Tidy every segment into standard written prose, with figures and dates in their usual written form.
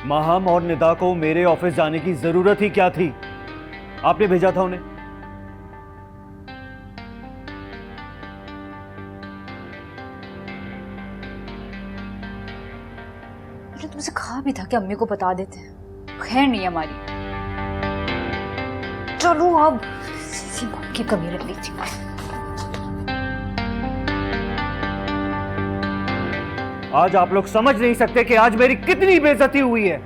माहम और निदा को मेरे ऑफिस जाने की जरूरत ही क्या थी? आपने भेजा था उन्हें। तुमसे कहा भी था कि अम्मी को बता देते हैं, खैर नहीं हमारी। चलो अब की कमी रख ली थी। आज आप लोग समझ नहीं सकते कि आज मेरी कितनी बेइज्जती हुई है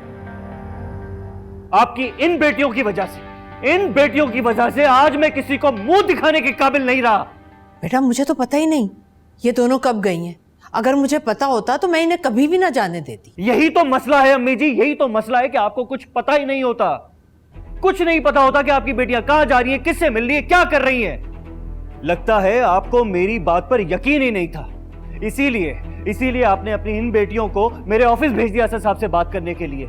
आपकी इन बेटियों की वजह से। इन बेटियों की वजह से आज मैं किसी को मुंह दिखाने के काबिल नहीं रहा। बेटा मुझे तो पता ही नहीं ये दोनों कब गई हैं। अगर मुझे पता होता तो मैं इन्हें कभी भी ना जाने देती। यही तो मसला है अम्मी जी, यही तो मसला है कि आपको कुछ पता ही नहीं होता। कुछ नहीं पता होता कि आपकी बेटियां कहां जा रही हैं, किससे मिल रही है, क्या कर रही हैं। लगता है आपको मेरी बात पर यकीन ही नहीं था, इसीलिए आपने अपनी इन बेटियों को मेरे ऑफिस भेज दिया असद साहब से बात करने के लिए।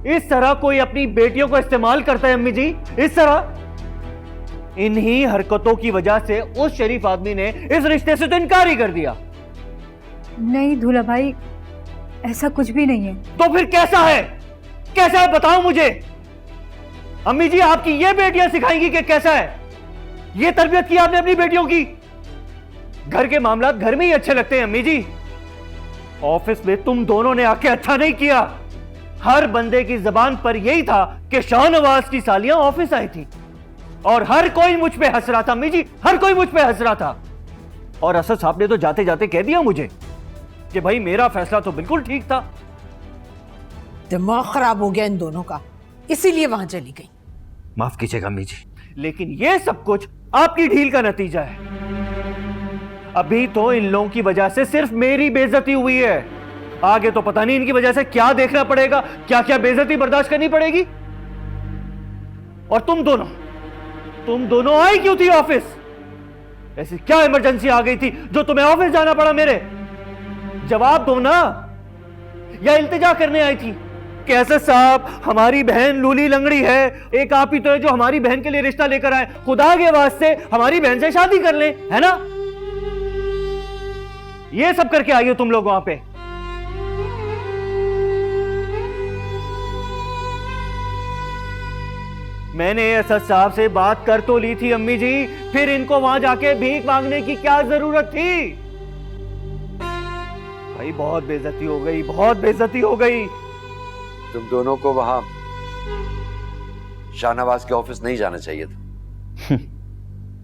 इस तरह कोई अपनी बेटियों को इस्तेमाल करता है अम्मी जी, इस तरह। इन्हीं हरकतों की वजह से उस शरीफ आदमी ने इस रिश्ते से तो इनकार ही कर दिया। नहीं दूल्हा भाई, ऐसा कुछ भी नहीं है। तो फिर कैसा है? कैसा है बताओ मुझे। अम्मी जी आपकी ये बेटियां सिखाएंगी कि कैसा है? ये तरबियत की आपने अपनी बेटियों की। घर के मामलात घर में ही अच्छे लगते हैं अम्मी जी, ऑफिस में तुम दोनों ने आके अच्छा नहीं किया। हर बंदे की जबान पर यही था कि शाहनवाज की सालियां ऑफिस आई थी और हर कोई मुझ पे हंस रहा था अम्मी जी, हर कोई मुझ पे हंस रहा था। और असद साहब ने तो जाते जाते कह दिया मुझे कि भाई मेरा फैसला तो बिल्कुल ठीक था। दिमाग खराब हो गया इन दोनों का, इसीलिए वहां चली गई। माफ कीजिएगा अम्मी जी, लेकिन ये सब कुछ आपकी ढील का नतीजा है। अभी तो इन लोगों की वजह से सिर्फ मेरी बेइज्जती हुई है, आगे तो पता नहीं इनकी वजह से क्या देखना पड़ेगा, क्या क्या बेइज्जती बर्दाश्त करनी पड़ेगी। और तुम दोनों आई क्यों थी ऑफिस? ऐसी क्या इमरजेंसी आ गई थी जो तुम्हें ऑफिस जाना पड़ा मेरे? जवाब दो ना। या इल्तिजा करने आई थी कि असद साहब हमारी बहन लूली लंगड़ी है, एक आप ही तो है जो हमारी बहन के लिए रिश्ता लेकर आए, खुदा के वास्ते हमारी बहन से शादी कर ले, है ना? ये सब करके आई हो तुम लोग वहां पे। मैंने असद साहब से बात कर तो ली थी अम्मी जी, फिर इनको वहां जाके भीख मांगने की क्या जरूरत थी? भाई बहुत बेइज्जती हो गई, बहुत बेइज्जती हो गई। तुम दोनों को वहां शाहनवाज के ऑफिस नहीं जाना चाहिए था।